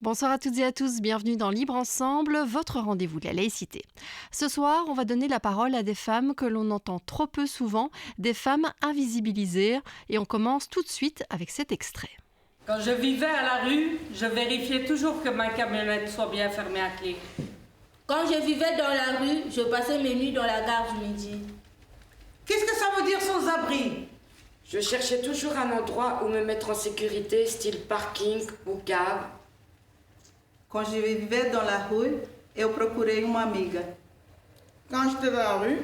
Bonsoir à toutes et à tous, bienvenue dans Libre Ensemble, votre rendez-vous de la laïcité. Ce soir, on va donner la parole à des femmes que l'on entend trop peu souvent, des femmes invisibilisées, et on commence tout de suite avec cet extrait. Quand je vivais à la rue, je vérifiais toujours que ma camionnette soit bien fermée à clé. Quand je vivais dans la rue, je passais mes nuits dans la gare du Midi. Qu'est-ce que ça veut dire sans abri? Je cherchais toujours un endroit où me mettre en sécurité, style parking ou cave. Quand je vivais dans la rue, eu procurei uma amiga. Quand j'étais dans la rue,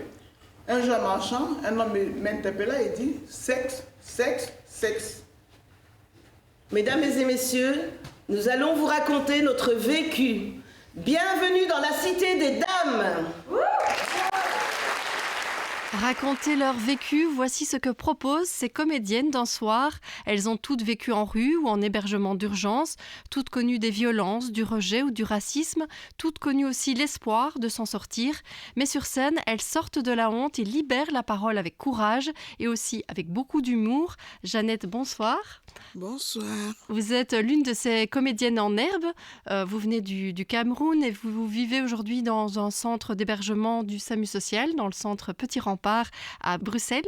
un jour marchand, un homme m'interpella et dit sexe, sexe, sexe. Mesdames et messieurs, nous allons vous raconter notre vécu. Bienvenue dans la cité des dames. Raconter leur vécu, voici ce que proposent ces comédiennes d'un soir. Elles ont toutes vécu en rue ou en hébergement d'urgence, toutes connues des violences, du rejet ou du racisme, toutes connues aussi l'espoir de s'en sortir. Mais sur scène, elles sortent de la honte et libèrent la parole avec courage et aussi avec beaucoup d'humour. Jeannette, bonsoir. Bonsoir. Vous êtes l'une de ces comédiennes en herbe. Vous venez du Cameroun et vous vivez aujourd'hui dans un centre d'hébergement du SAMU social, dans le centre Petit Rempart à Bruxelles.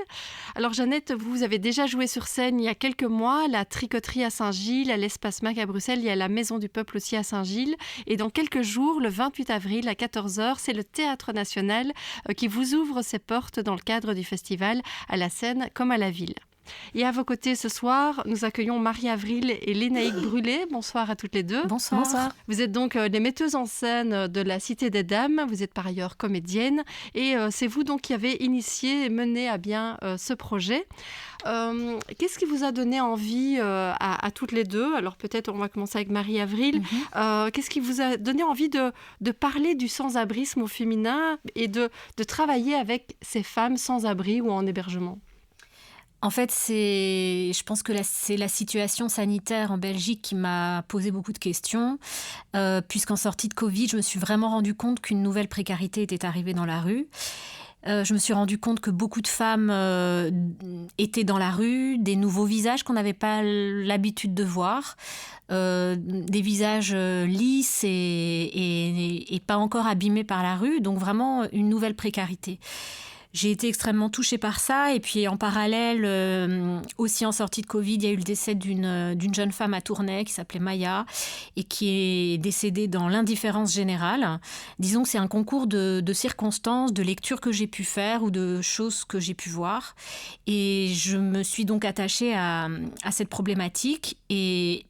Alors Jeannette, vous avez déjà joué sur scène il y a quelques mois, la Tricoterie à Saint-Gilles, à l'Espace Mac à Bruxelles, il y a la Maison du Peuple aussi à Saint-Gilles. Et dans quelques jours, le 28 avril à 14 heures, c'est le Théâtre National qui vous ouvre ses portes dans le cadre du festival à la Seine comme à la Ville. Et à vos côtés ce soir, nous accueillons Marie-Avril et Lénaïque Brûlé. Bonsoir à toutes les deux. Bonsoir. Vous êtes donc les metteuses en scène de la Cité des Dames. Vous êtes par ailleurs comédienne. Et c'est vous donc qui avez initié et mené à bien ce projet. Qu'est-ce qui vous a donné envie à toutes les deux? Alors peut-être on va commencer avec Marie-Avril. Qu'est-ce qui vous a donné envie de parler du sans-abrisme au féminin et de travailler avec ces femmes sans-abri ou en hébergement? En fait, je pense que c'est la situation sanitaire en Belgique qui m'a posé beaucoup de questions, puisqu'en sortie de Covid, je me suis vraiment rendu compte qu'une nouvelle précarité était arrivée dans la rue. Je me suis rendu compte que beaucoup de femmes étaient dans la rue, des nouveaux visages qu'on n'avait pas l'habitude de voir, des visages lisses et pas encore abîmés par la rue, donc vraiment une nouvelle précarité. J'ai été extrêmement touchée par ça. Et puis, en parallèle, aussi en sortie de Covid, il y a eu le décès d'une jeune femme à Tournai qui s'appelait Maya et qui est décédée dans l'indifférence générale. Disons que c'est un concours de circonstances, de lectures que j'ai pu faire ou de choses que j'ai pu voir. Et je me suis donc attachée à cette problématique. Et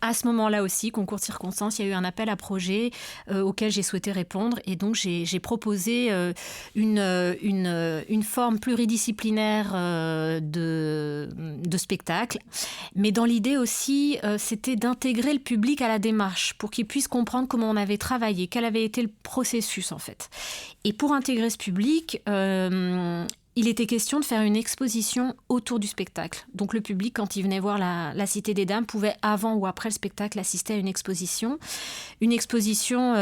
à ce moment-là aussi, concours de circonstances, il y a eu un appel à projet auquel j'ai souhaité répondre. Et donc, j'ai proposé une forme pluridisciplinaire de spectacle. Mais dans l'idée aussi, c'était d'intégrer le public à la démarche pour qu'il puisse comprendre comment on avait travaillé, quel avait été le processus en fait. Et pour intégrer ce public, il était question de faire une exposition autour du spectacle. Donc le public, quand il venait voir la Cité des Dames, pouvait avant ou après le spectacle assister à une exposition. Une exposition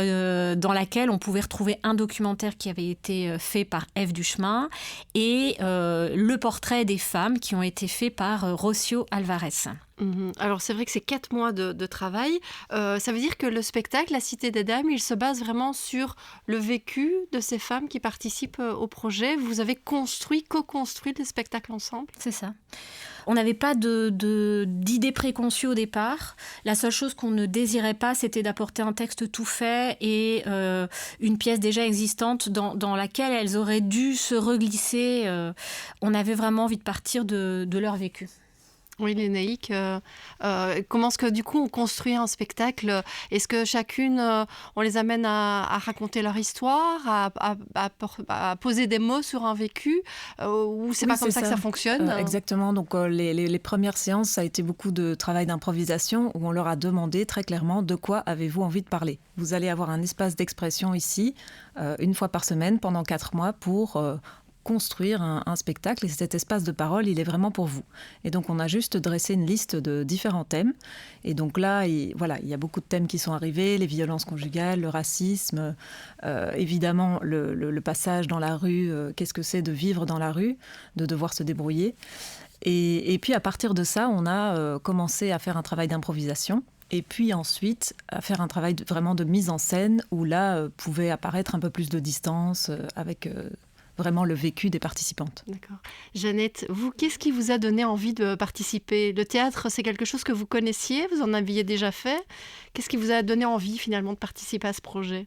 dans laquelle on pouvait retrouver un documentaire qui avait été fait par Ève Duchemin et le portrait des femmes qui ont été faits par Rocio Alvarez. Alors c'est vrai que c'est 4 mois de travail. Ça veut dire que le spectacle, la Cité des Dames, il se base vraiment sur le vécu de ces femmes qui participent au projet. Vous avez co-construit le spectacle ensemble? C'est ça. On n'avait pas d'idée préconçue au départ. La seule chose qu'on ne désirait pas, c'était d'apporter un texte tout fait et une pièce déjà existante dans laquelle elles auraient dû se reglisser. On avait vraiment envie de partir de leur vécu. Oui, Lénaïque, comment est-ce que du coup on construit un spectacle? Est-ce que chacune, on les amène à raconter leur histoire, à poser des mots sur un vécu, ou c'est pas comme ça que ça fonctionne? Exactement, donc les premières séances, ça a été beaucoup de travail d'improvisation où on leur a demandé très clairement de quoi avez-vous envie de parler. Vous allez avoir un espace d'expression ici, une fois par semaine, pendant 4 mois pour construire un spectacle, et cet espace de parole, il est vraiment pour vous. Et donc, on a juste dressé une liste de différents thèmes. Et donc là, il y a beaucoup de thèmes qui sont arrivés, les violences conjugales, le racisme, évidemment, le passage dans la rue, qu'est-ce que c'est de vivre dans la rue, de devoir se débrouiller. Et puis, à partir de ça, on a commencé à faire un travail d'improvisation. Et puis ensuite, à faire un travail vraiment de mise en scène où là pouvait apparaître un peu plus de distance avec vraiment le vécu des participantes. D'accord. Jeannette, vous, qu'est-ce qui vous a donné envie de participer ? Le théâtre, c'est quelque chose que vous connaissiez ? Vous en aviez déjà fait ? Qu'est-ce qui vous a donné envie finalement de participer à ce projet ?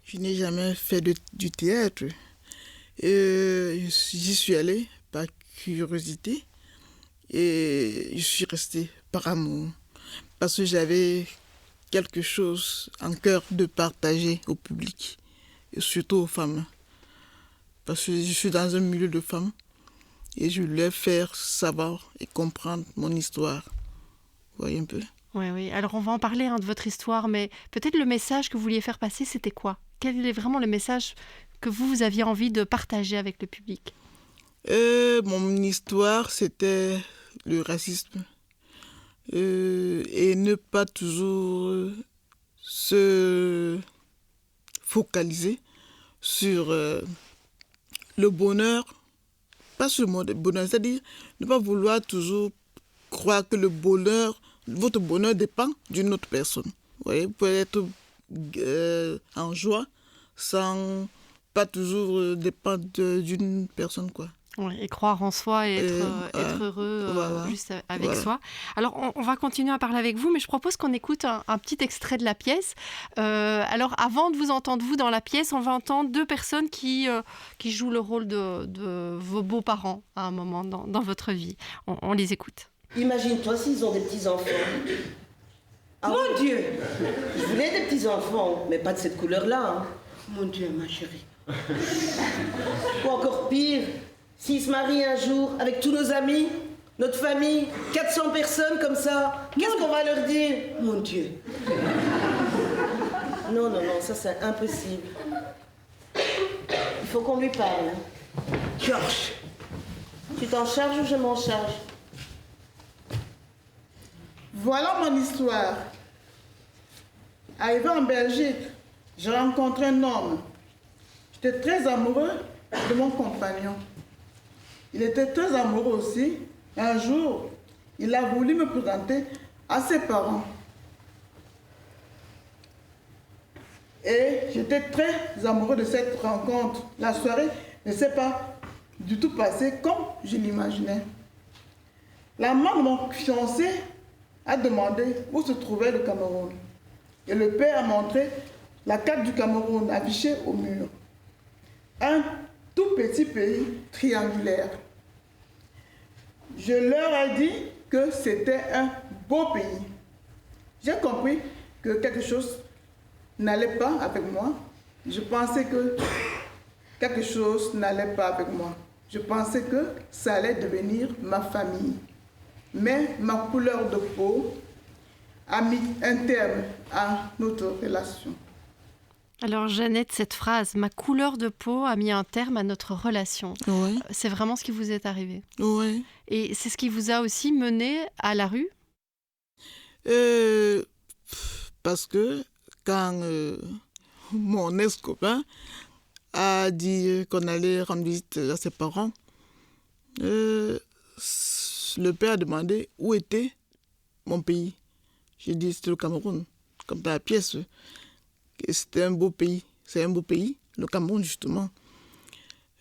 Je n'ai jamais fait du théâtre. J'y suis allée par curiosité et je suis restée par amour. Parce que j'avais quelque chose en cœur de partager au public, et surtout aux femmes. Parce que je suis dans un milieu de femmes et je voulais faire savoir et comprendre mon histoire. Vous voyez un peu ? Oui. Alors on va en parler de votre histoire, mais peut-être le message que vous vouliez faire passer, c'était quoi ? Quel est vraiment le message que vous aviez envie de partager avec le public ? Mon histoire, c'était le racisme. Et ne pas toujours se focaliser sur le bonheur, pas sur le bonheur, c'est-à-dire ne pas vouloir toujours croire que votre bonheur dépend d'une autre personne. Vous voyez, vous pouvez être en joie sans pas toujours dépendre d'une personne, quoi. Oui, et croire en soi et être heureux juste avec soi. Alors, on va continuer à parler avec vous, mais je propose qu'on écoute un petit extrait de la pièce. Alors, avant de vous entendre, vous, dans la pièce, on va entendre deux personnes qui jouent le rôle de vos beaux-parents à un moment dans votre vie. On les écoute. Imagine-toi s'ils ont des petits-enfants. Mon Dieu! Je voulais des petits-enfants, mais pas de cette couleur-là. Hein. Mon Dieu, ma chérie. Ou encore pire, s'ils se marient un jour avec tous nos amis, notre famille, 400 personnes comme ça, qu'est-ce qu'on va leur dire? Mon Dieu. Non, ça c'est impossible. Il faut qu'on lui parle. Georges, tu t'en charges ou je m'en charge? Voilà mon histoire. Arrivé en Belgique, j'ai rencontré un homme. J'étais très amoureux de mon compagnon. Il était très amoureux aussi. Un jour, il a voulu me présenter à ses parents. Et j'étais très amoureux de cette rencontre. La soirée ne s'est pas du tout passée comme je l'imaginais. La maman de mon fiancé a demandé où se trouvait le Cameroun. Et le père a montré la carte du Cameroun affichée au mur. Un tout petit pays triangulaire. Je leur ai dit que c'était un beau pays. J'ai compris que quelque chose n'allait pas avec moi. Je pensais que quelque chose n'allait pas avec moi. Je pensais que ça allait devenir ma famille. Mais ma couleur de peau a mis un terme à notre relation. Alors Jeannette, cette phrase, ma couleur de peau a mis un terme à notre relation. Oui. C'est vraiment ce qui vous est arrivé. Oui. Et c'est ce qui vous a aussi mené à la rue ? Parce que quand mon ex-copain a dit qu'on allait rendre visite à ses parents, le père a demandé où était mon pays. J'ai dit c'était le Cameroun, comme dans la pièce. Et c'était un beau pays. C'est un beau pays, le Cameroun justement.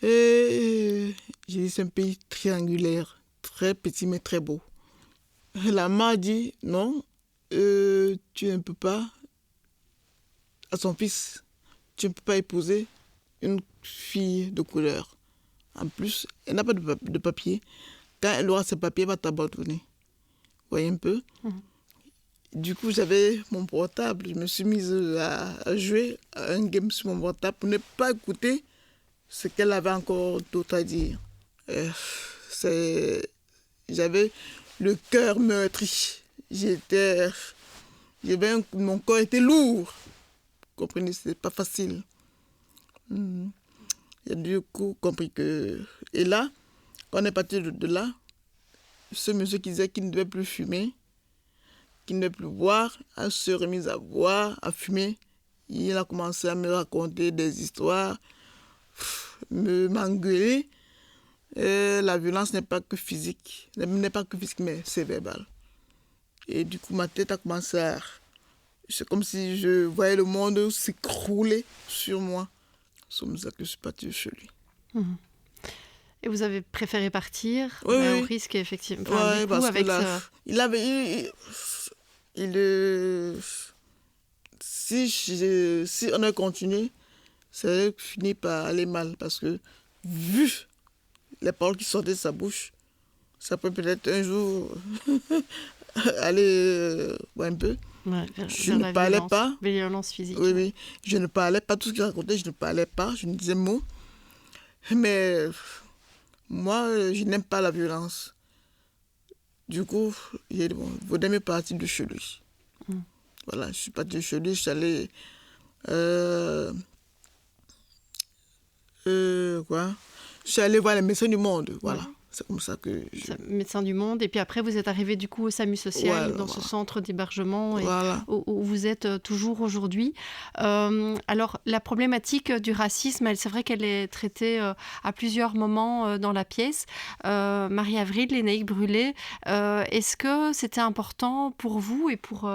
Et j'ai dit c'est un pays triangulaire, très petit mais très beau. La maman a dit non, tu ne peux pas, à son fils, tu ne peux pas épouser une fille de couleur. En plus, elle n'a pas de papier. Quand elle aura ses papiers, elle va t'abandonner. Vous voyez un peu ? Du coup, j'avais mon portable. Je me suis mise à jouer à un game sur mon portable pour ne pas écouter ce qu'elle avait encore d'autre à dire. J'avais le cœur meurtri. Mon corps était lourd. Vous comprenez, c'était pas facile. J'ai du coup compris que... Et là, quand on est parti de là, ce monsieur qui disait qu'il ne devait plus fumer, qu'il ne devait plus boire, a se remis à boire, à fumer. Il a commencé à me raconter des histoires, m'engueuler. La violence n'est pas que physique, mais c'est verbal. Et du coup, ma tête a commencé à... C'est comme si je voyais le monde s'écrouler sur moi. C'est comme ça que je suis partie chez lui. Et vous avez préféré partir Oui, oui. au risque, effectivement. Ouais, du coup, parce avec que là, si on a continué, ça aurait fini par aller mal. Parce que, vu les paroles qui sortaient de sa bouche, ça peut peut-être un jour aller un peu. Ouais, Je ne parlais pas. Violence physique. Oui, oui. Je ne parlais pas. Tout ce qu'il racontait, je ne parlais pas. Je ne disais mot. Mais moi, je n'aime pas la violence. Du coup, il vaudrait mieux partir de chez lui. Voilà, je suis partie de chez lui. Je suis allée... Je suis allée voir les médecins du monde. Voilà. Ouais. C'est comme ça que... Médecin du monde. Et puis après, vous êtes arrivé du coup au SAMU social, ce centre d'hébergement où vous êtes toujours aujourd'hui. Alors, la problématique du racisme, c'est vrai qu'elle est traitée à plusieurs moments dans la pièce. Marie-Avril, Lénaïque Brûlé, est-ce que c'était important pour vous et pour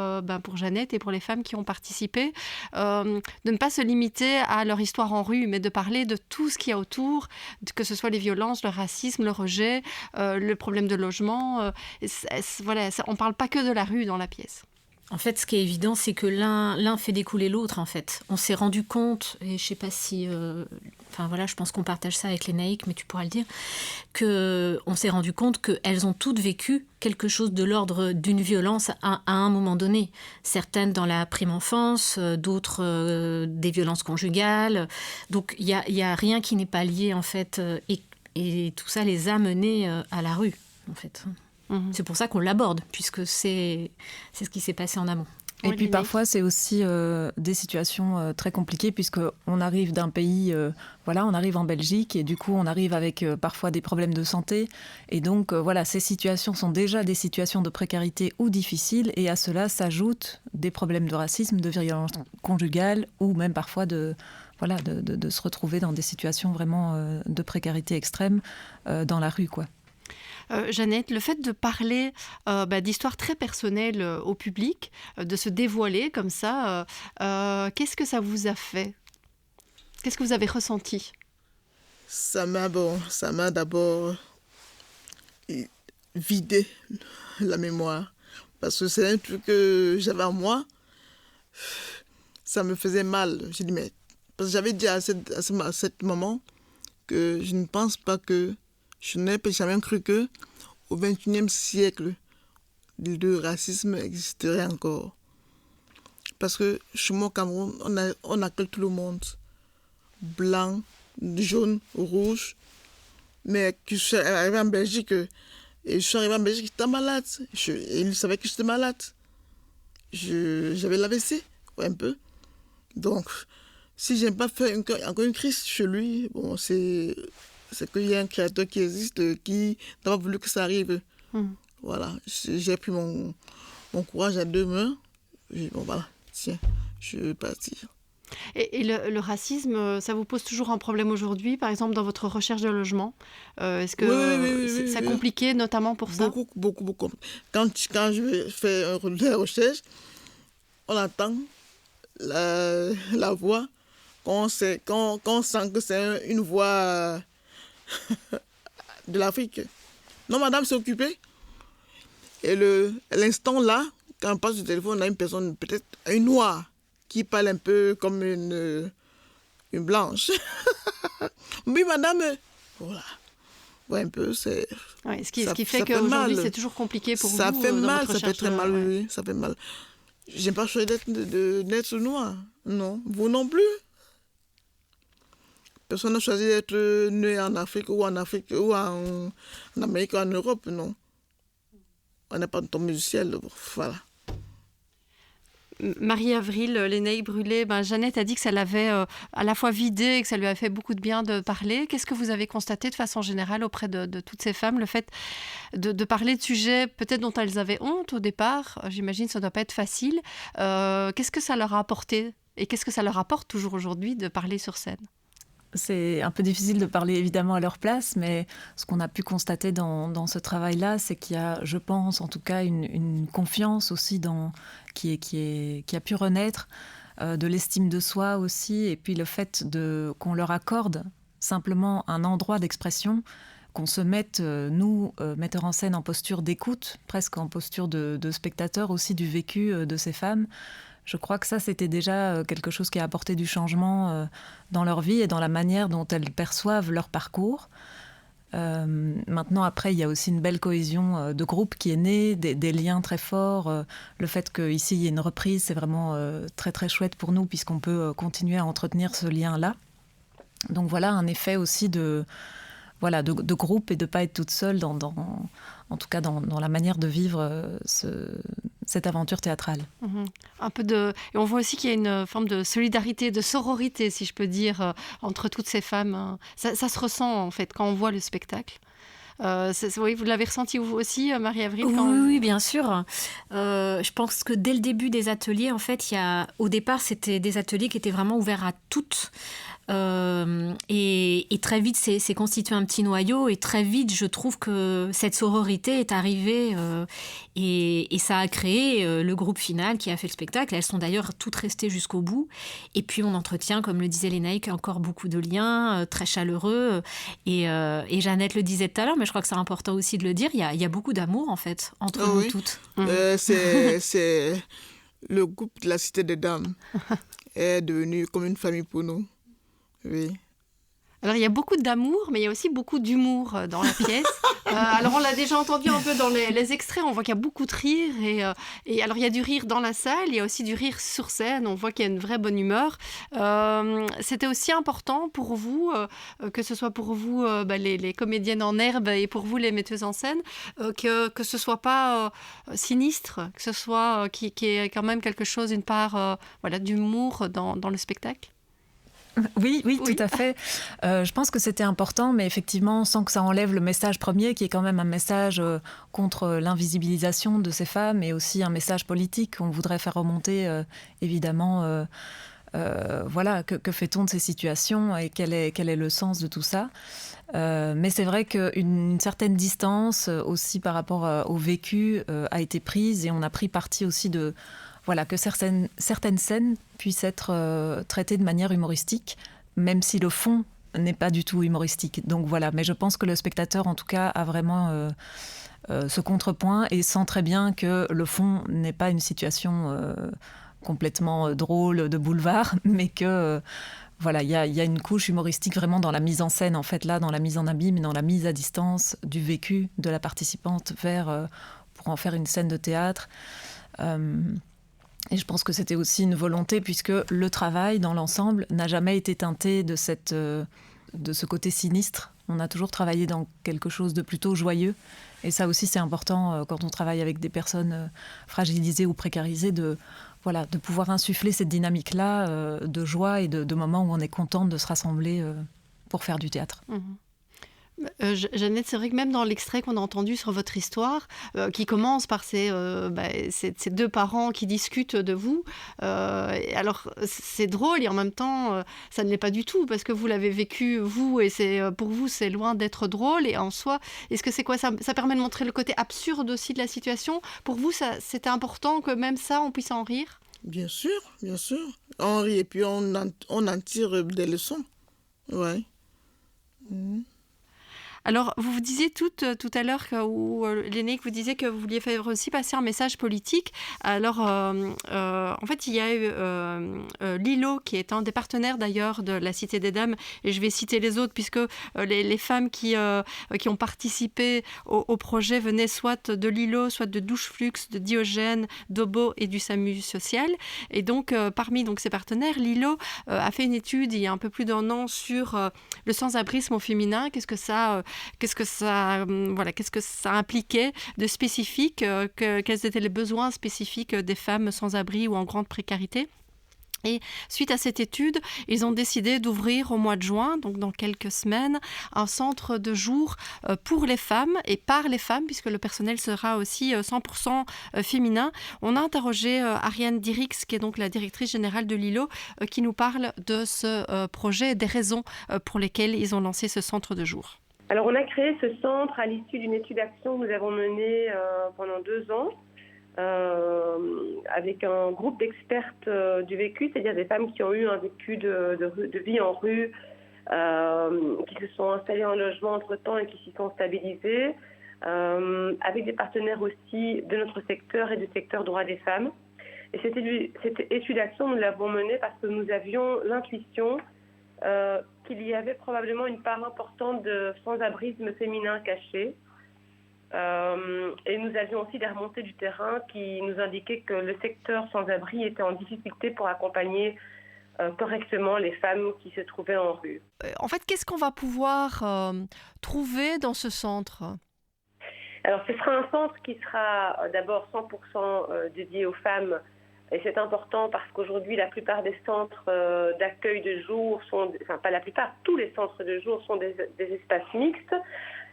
Jeannette et pour les femmes qui ont participé de ne pas se limiter à leur histoire en rue, mais de parler de tout ce qu'il y a autour, que ce soit les violences, le racisme, le rejet, le problème de logement. On ne parle pas que de la rue dans la pièce. En fait, ce qui est évident, c'est que l'un fait découler l'autre, en fait. On s'est rendu compte, et je ne sais pas si... je pense qu'on partage ça avec Lénaïque, mais tu pourras le dire, qu'on s'est rendu compte qu'elles ont toutes vécu quelque chose de l'ordre d'une violence à un moment donné. Certaines dans la prime enfance, d'autres des violences conjugales. Donc, il y a rien qui n'est pas lié, en fait, et tout ça les a menées à la rue, en fait. C'est pour ça qu'on l'aborde, puisque c'est ce qui s'est passé en amont. Et puis parfois, c'est aussi des situations très compliquées, puisqu'on arrive d'un pays, on arrive en Belgique, et du coup, on arrive avec parfois des problèmes de santé. Et donc, ces situations sont déjà des situations de précarité ou difficiles, et à cela s'ajoutent des problèmes de racisme, de violence conjugale, ou même parfois de se retrouver dans des situations vraiment de précarité extrême dans la rue, quoi. Jeannette, le fait de parler d'histoires très personnelles au public, de se dévoiler comme ça, qu'est-ce que ça vous a fait ? Qu'est-ce que vous avez ressenti ? Ça m'a d'abord vidé la mémoire. Parce que c'est un truc que j'avais en moi. Ça me faisait mal. J'ai dit, mais... Parce que j'avais dit à ce moment que je ne pense pas que... Je n'ai jamais cru qu'au XXIe siècle, le racisme existerait encore. Parce que chez moi au Cameroun, on accueille tout le monde. Blanc, jaune, rouge. Mais je suis arrivée en Belgique, et je suis arrivée en Belgique, j'étais malade. Ils savaient que j'étais malade. J'avais l'AVC, un peu. Donc, si je n'ai pas fait encore une crise chez lui, c'est qu'il y a un créateur qui existe, qui n'a pas voulu que ça arrive. Voilà, j'ai pris mon courage à deux mains. J'ai dit, tiens, je vais partir. Et le racisme, ça vous pose toujours un problème aujourd'hui, par exemple dans votre recherche de logement ? Est-ce que c'est compliqué, notamment pour ça ? Beaucoup. Quand je fais des recherches, on entend la voix, quand on sent que c'est une voix de l'Afrique. Non, madame, c'est occupé. Et l'instant là, quand on passe au téléphone, on a une personne, peut-être une noire, qui parle un peu comme une blanche. Oui, madame. Voilà. Ouais, un peu, c'est... Ouais, ce qui fait qu'aujourd'hui, c'est toujours compliqué pour vous. Ça fait mal, ça fait très mal, ouais. Oui, ça fait mal. J'ai pas choisi d'être noir. Non, vous non plus. Personne n'a choisi d'être né en Afrique ou en Amérique ou en Europe, non. On n'est pas tombé du ciel, voilà. Marie-Avril, Lénaïque Brûlé, Jeannette a dit que ça l'avait à la fois vidé et que ça lui a fait beaucoup de bien de parler. Qu'est-ce que vous avez constaté de façon générale auprès de toutes ces femmes, le fait de parler de sujets peut-être dont elles avaient honte au départ ? J'imagine que ça ne doit pas être facile. Qu'est-ce que ça leur a apporté et qu'est-ce que ça leur apporte toujours aujourd'hui de parler sur scène ? C'est un peu difficile de parler évidemment à leur place, mais ce qu'on a pu constater dans ce travail-là, c'est qu'il y a, je pense, en tout cas, une confiance aussi qui a pu renaître, de l'estime de soi aussi, et puis le fait qu'on leur accorde simplement un endroit d'expression, qu'on se mette, nous, metteurs en scène, en posture d'écoute, presque en posture de spectateur aussi du vécu de ces femmes. Je crois que ça, c'était déjà quelque chose qui a apporté du changement dans leur vie et dans la manière dont elles perçoivent leur parcours. Maintenant, après, il y a aussi une belle cohésion de groupe qui est née, des liens très forts. Le fait qu'ici, il y ait une reprise, c'est vraiment très, très chouette pour nous, puisqu'on peut continuer à entretenir ce lien-là. Donc voilà, un effet aussi de groupe et de ne pas être toute seule, en tout cas dans la manière de vivre cette aventure théâtrale. Et on voit aussi qu'il y a une forme de solidarité, de sororité, si je peux dire, entre toutes ces femmes. Ça se ressent, en fait, quand on voit le spectacle. Oui, vous l'avez ressenti vous aussi, Marie-Avril? Oui, bien sûr. Je pense que dès le début des ateliers, en fait, au départ, c'était des ateliers qui étaient vraiment ouverts à toutes. Et très vite, c'est constitué un petit noyau, et très vite, je trouve que cette sororité est arrivée et ça a créé le groupe final qui a fait le spectacle. Elles sont d'ailleurs toutes restées jusqu'au bout. Et puis, on entretient, comme le disait Lénaïque, encore beaucoup de liens très chaleureux. Et Jeannette le disait tout à l'heure, mais je crois que c'est important aussi de le dire, il y a beaucoup d'amour, en fait, entre nous toutes. C'est le groupe de la Cité des Dames est devenu comme une famille pour nous. Oui. Alors, il y a beaucoup d'amour, mais il y a aussi beaucoup d'humour dans la pièce. Alors, on l'a déjà entendu un peu dans les extraits, on voit qu'il y a beaucoup de rire. Et alors, il y a du rire dans la salle, il y a aussi du rire sur scène, on voit qu'il y a une vraie bonne humeur. C'était aussi important pour vous, que ce soit pour vous, les comédiennes en herbe, et pour vous, les metteuses en scène, que ce ne soit pas sinistre, que ce soit qu'il y ait quand même quelque chose, une part d'humour dans le spectacle. Oui, tout à fait. Je pense que c'était important, mais effectivement, sans que ça enlève le message premier, qui est quand même un message contre l'invisibilisation de ces femmes, et aussi un message politique qu'on voudrait faire remonter, évidemment. Que fait-on de ces situations et quel est le sens de tout ça. Mais c'est vrai qu'une certaine distance aussi par rapport au vécu a été prise, et on a pris parti aussi que certaines scènes puissent être traitées de manière humoristique, même si le fond n'est pas du tout humoristique. Donc voilà, mais je pense que le spectateur, en tout cas, a vraiment ce contrepoint et sent très bien que le fond n'est pas une situation complètement drôle de boulevard, mais que il y a une couche humoristique vraiment dans la mise en scène, en fait, là, dans la mise en abîme, dans la mise à distance du vécu de la participante pour en faire une scène de théâtre. Et je pense que c'était aussi une volonté, puisque le travail, dans l'ensemble, n'a jamais été teinté de ce côté sinistre. On a toujours travaillé dans quelque chose de plutôt joyeux. Et ça aussi, c'est important quand on travaille avec des personnes fragilisées ou précarisées, de pouvoir insuffler cette dynamique-là de joie et de moments où on est contente de se rassembler pour faire du théâtre. Jeannette, c'est vrai que même dans l'extrait qu'on a entendu sur votre histoire, qui commence par ces deux parents qui discutent de vous, alors c'est drôle et en même temps ça ne l'est pas du tout, parce que vous l'avez vécu vous, et pour vous c'est loin d'être drôle. Et en soi, est-ce que c'est quoi ça permet de montrer le côté absurde aussi de la situation. Pour vous, c'était important que même ça on puisse en rire? Bien sûr, on rit et puis on en tire des leçons. Ouais. Alors, vous vous disiez tout à l'heure, Lénaïque, vous disiez que vous vouliez faire aussi passer un message politique. Alors, en fait, il y a eu Lilo, qui est un des partenaires d'ailleurs de la Cité des Dames, et je vais citer les autres, puisque les femmes qui ont participé au projet venaient soit de Lilo, soit de Doucheflux, de Diogène, d'Obo et du SAMU social. Et donc, parmi ces partenaires, Lilo a fait une étude il y a un peu plus d'1 an sur le sans-abrisme au féminin. Qu'est-ce que ça impliquait de spécifique, quels étaient les besoins spécifiques des femmes sans abri ou en grande précarité. Et suite à cette étude, ils ont décidé d'ouvrir au mois de juin, donc dans quelques semaines, un centre de jour pour les femmes et par les femmes, puisque le personnel sera aussi 100% féminin. On a interrogé Ariane Dirix, qui est donc la directrice générale de Lilo, qui nous parle de ce projet et des raisons pour lesquelles ils ont lancé ce centre de jour. Alors, on a créé ce centre à l'issue d'une étude d'action que nous avons menée pendant 2 ans. Avec un groupe d'expertes du vécu, c'est-à-dire des femmes qui ont eu un vécu de vie en rue, qui se sont installées en logement entre-temps et qui s'y sont stabilisées, avec des partenaires aussi de notre secteur et du secteur droit des femmes. Et cette étude d'action, nous l'avons menée parce que nous avions l'intuition qu'il y avait probablement une part importante de sans-abrisme féminin caché. Et nous avions aussi des remontées du terrain qui nous indiquaient que le secteur sans-abri était en difficulté pour accompagner correctement les femmes qui se trouvaient en rue. En fait, qu'est-ce qu'on va pouvoir trouver dans ce centre ? Alors, ce sera un centre qui sera d'abord 100% dédié aux femmes. Et c'est important parce qu'aujourd'hui, la plupart des centres d'accueil de jour enfin pas la plupart, tous les centres de jour sont des espaces mixtes.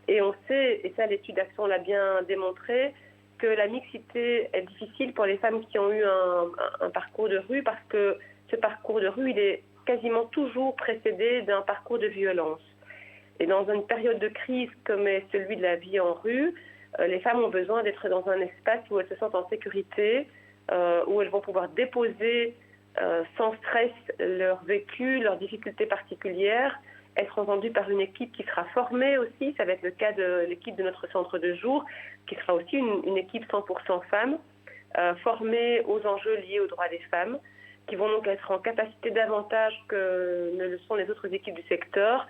Et on sait, et ça l'étude d'action l'a bien démontré, que la mixité est difficile pour les femmes qui ont eu un parcours de rue parce que ce parcours de rue, il est quasiment toujours précédé d'un parcours de violence. Et dans une période de crise comme est celui de la vie en rue, les femmes ont besoin d'être dans un espace où elles se sentent en sécurité, où elles vont pouvoir déposer sans stress leur vécu, leurs difficultés particulières, être entendues par une équipe qui sera formée aussi. Ça va être le cas de l'équipe de notre centre de jour, qui sera aussi une équipe 100% femmes, formée aux enjeux liés aux droits des femmes, qui vont donc être en capacité davantage que ne le sont les autres équipes du secteur,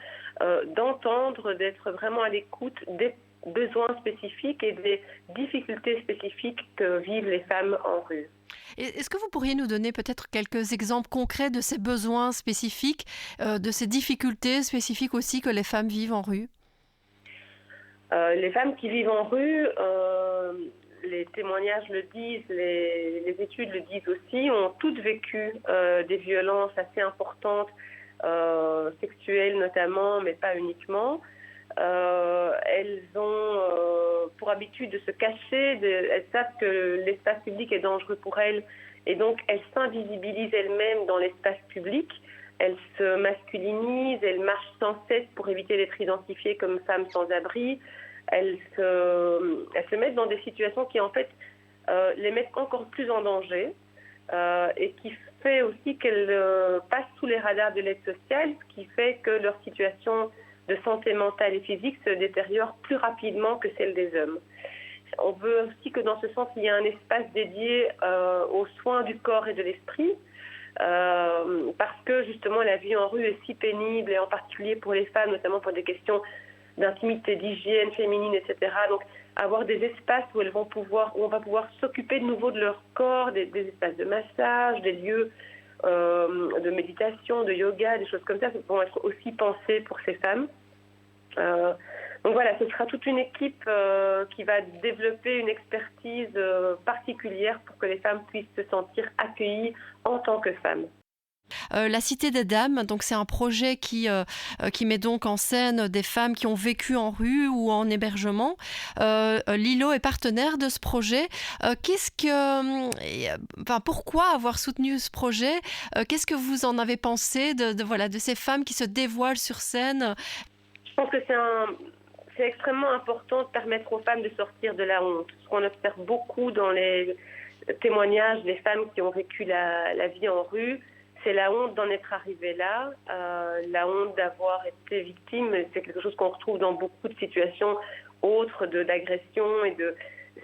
d'entendre, d'être vraiment à l'écoute des besoins spécifiques et des difficultés spécifiques que vivent les femmes en rue. Est-ce que vous pourriez nous donner peut-être quelques exemples concrets de ces besoins spécifiques, de ces difficultés spécifiques aussi que les femmes vivent en rue ? Les femmes qui vivent en rue, les témoignages le disent, les études le disent aussi, ont toutes vécu des violences assez importantes, sexuelles notamment, mais pas uniquement. Elles ont pour habitude de se cacher, elles savent que l'espace public est dangereux pour elles et donc elles s'invisibilisent elles-mêmes dans l'espace public, elles se masculinisent, elles marchent sans cesse pour éviter d'être identifiées comme femmes sans abri, elles se mettent dans des situations qui en fait les mettent encore plus en danger et qui fait aussi qu'elles passent sous les radars de l'aide sociale, ce qui fait que leur situation de santé mentale et physique se détériore plus rapidement que celle des hommes. On veut aussi que dans ce sens, il y ait un espace dédié aux soins du corps et de l'esprit, parce que justement la vie en rue est si pénible, et en particulier pour les femmes, notamment pour des questions d'intimité, d'hygiène féminine, etc. Donc avoir des espaces où on va pouvoir s'occuper de nouveau de leur corps, des espaces de massage, des lieux de méditation, de yoga, des choses comme ça vont être aussi pensées pour ces femmes. Donc voilà, ce sera toute une équipe qui va développer une expertise particulière pour que les femmes puissent se sentir accueillies en tant que femmes. La Cité des Dames, donc c'est un projet qui met donc en scène des femmes qui ont vécu en rue ou en hébergement. Lilo est partenaire de ce projet. Pourquoi avoir soutenu ce projet ? Qu'est-ce que vous en avez pensé de ces femmes qui se dévoilent sur scène ? Je pense que c'est extrêmement important de permettre aux femmes de sortir de la honte. Ce qu'on observe beaucoup dans les témoignages des femmes qui ont vécu la vie en rue, c'est la honte d'en être arrivée là, la honte d'avoir été victime. C'est quelque chose qu'on retrouve dans beaucoup de situations autres d'agression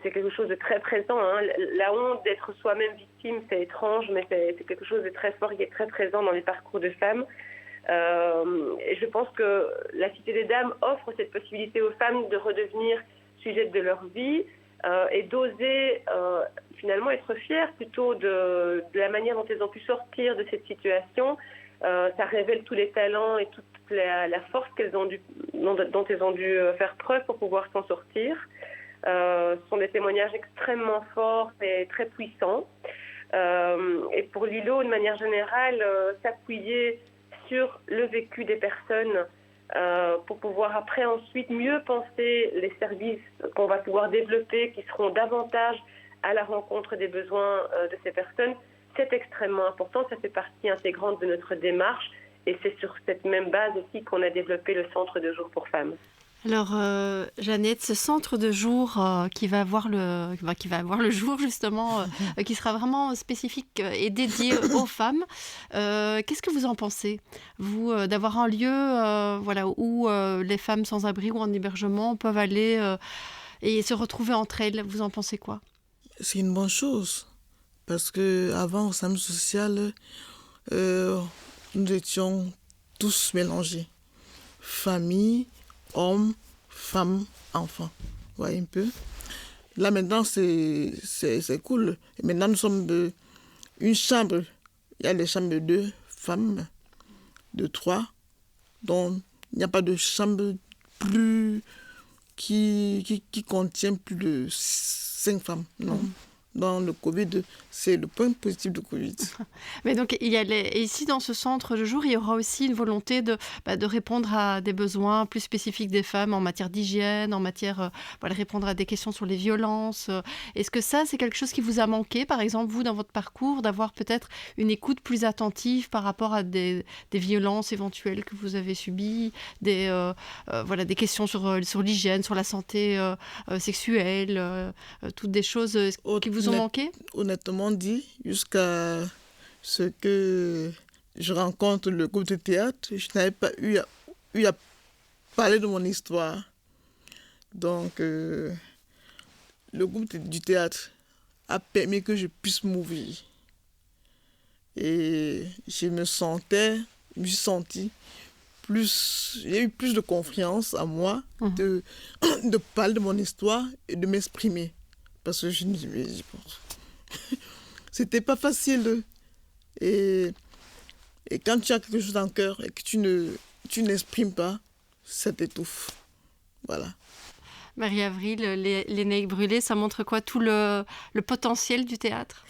c'est quelque chose de très présent. Hein. La honte d'être soi-même victime, c'est étrange, mais c'est quelque chose de très fort qui est très présent dans les parcours de femmes. Et je pense que la Cité des Dames offre cette possibilité aux femmes de redevenir sujettes de leur vie et d'oser finalement être fières plutôt de la manière dont elles ont pu sortir de cette situation. Ça révèle tous les talents et toute la force dont elles ont dû faire preuve pour pouvoir s'en sortir. Ce sont des témoignages extrêmement forts et très puissants. Et pour Lilo, de manière générale, s'appuyer sur le vécu des personnes pour pouvoir après ensuite mieux penser les services qu'on va pouvoir développer, qui seront davantage à la rencontre des besoins de ces personnes, c'est extrêmement important. Ça fait partie intégrante de notre démarche et c'est sur cette même base aussi qu'on a développé le centre de jour pour femmes. Alors, Jeannette, ce centre de jour qui va voir le jour, justement, qui sera vraiment spécifique et dédié aux femmes, qu'est-ce que vous en pensez, vous, d'avoir un lieu où les femmes sans abri ou en hébergement peuvent aller et se retrouver entre elles? Vous en pensez quoi? C'est une bonne chose, parce qu'avant, au SAMU social, nous étions tous mélangés. Famille, hommes, femmes, enfants. Vous voyez un peu. Là, maintenant, c'est cool. Et maintenant, nous sommes une chambre. Il y a les chambres de 2 femmes, de 3. Donc, il n'y a pas de chambre plus qui contient plus de 5 femmes. Non. Dans le Covid, c'est le point positif du Covid. Mais donc, ici, dans ce centre de jour, il y aura aussi une volonté de répondre à des besoins plus spécifiques des femmes en matière d'hygiène, en matière de répondre à des questions sur les violences. Est-ce que ça, c'est quelque chose qui vous a manqué, par exemple, vous, dans votre parcours, d'avoir peut-être une écoute plus attentive par rapport à des violences éventuelles que vous avez subies, des questions sur l'hygiène, sur la santé sexuelle, toutes des choses qui vous ont manqué? Honnêtement dit, jusqu'à ce que je rencontre le groupe de théâtre, je n'avais pas eu à parler de mon histoire. Donc, le groupe du théâtre a permis que je puisse m'ouvrir. Et je me suis sentie plus... J'ai eu plus de confiance en moi de parler de mon histoire et de m'exprimer. Parce que c'était pas facile. Et quand tu as quelque chose en cœur et que tu n'exprimes pas, ça t'étouffe. Voilà. Marie-Avril, les Nez brûlés, ça montre quoi? Tout le potentiel du théâtre?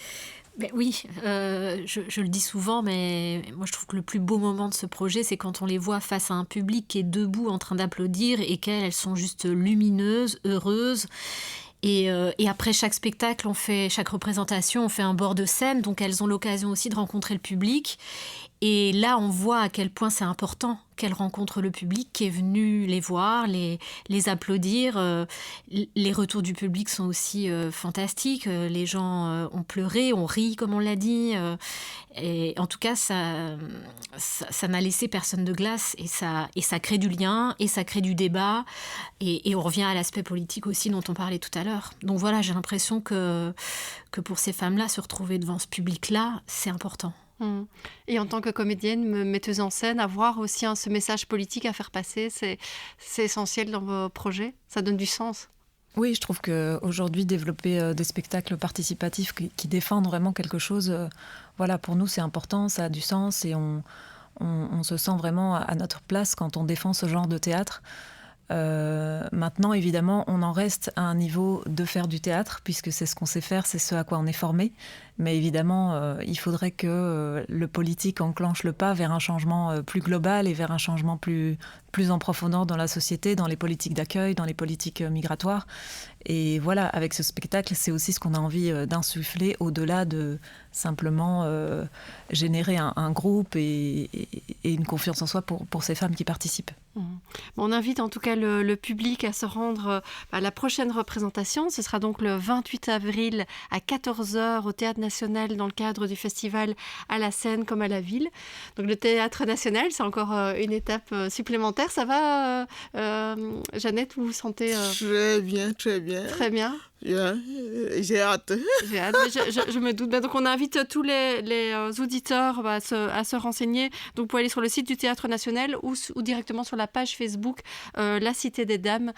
Ben oui, je le dis souvent, mais moi je trouve que le plus beau moment de ce projet, c'est quand on les voit face à un public qui est debout en train d'applaudir et qu'elles sont juste lumineuses, heureuses. Et après chaque spectacle, chaque représentation, on fait un bord de scène, donc elles ont l'occasion aussi de rencontrer le public. Et là, on voit à quel point c'est important qu'elles rencontrent le public qui est venu les voir, les applaudir. Les retours du public sont aussi fantastiques. Les gens ont pleuré, ont ri, comme on l'a dit. Et en tout cas, ça n'a laissé personne de glace. Et ça crée du lien, et ça crée du débat. Et on revient à l'aspect politique aussi dont on parlait tout à l'heure. Donc voilà, j'ai l'impression que pour ces femmes-là, se retrouver devant ce public-là, c'est important. Et en tant que comédienne, metteuse en scène, avoir aussi ce message politique à faire passer, c'est essentiel dans vos projets? Ça donne du sens? Oui, je trouve qu'aujourd'hui, développer des spectacles participatifs qui défendent vraiment quelque chose, pour nous, c'est important, ça a du sens et on se sent vraiment à notre place quand on défend ce genre de théâtre. Maintenant, évidemment, on en reste à un niveau de faire du théâtre, puisque c'est ce qu'on sait faire, c'est ce à quoi on est formé. Mais évidemment, il faudrait que le politique enclenche le pas vers un changement plus global et vers un changement plus en profondeur dans la société, dans les politiques d'accueil, dans les politiques migratoires. Et voilà, avec ce spectacle, c'est aussi ce qu'on a envie d'insuffler, au-delà de simplement générer un groupe et une confiance en soi pour ces femmes qui participent. On invite en tout cas le public à se rendre à la prochaine représentation. Ce sera donc le 28 avril à 14h au Théâtre National dans le cadre du festival À la Seine comme à la Ville. Donc le Théâtre National, c'est encore une étape supplémentaire. Ça va, Jeannette, vous vous sentez... Très bien, très bien. Très bien. J'ai hâte. J'ai hâte, je me doute. Donc on invite tous les auditeurs à se renseigner. Donc vous pouvez aller sur le site du Théâtre National ou directement sur la page Facebook La Cité des Dames.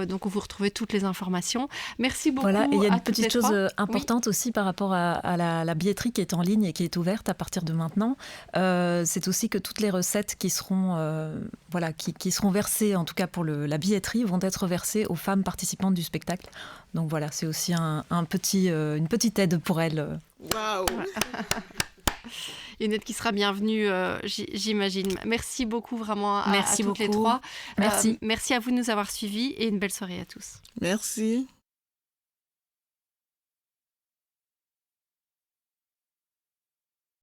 Donc où vous retrouvez toutes les informations. Merci beaucoup. Voilà, et il y a une petite chose importante aussi par rapport à la billetterie qui est en ligne et qui est ouverte à partir de maintenant. C'est aussi que toutes les recettes qui seront versées, en tout cas pour la billetterie, vont être versées aux femmes participantes du spectacle. Donc voilà, c'est aussi une petite aide pour elles. Waouh! Une aide qui sera bienvenue, j'imagine. Merci beaucoup vraiment à Merci toutes les beaucoup. trois. Merci. Merci à vous de nous avoir suivis et une belle soirée à tous. Merci.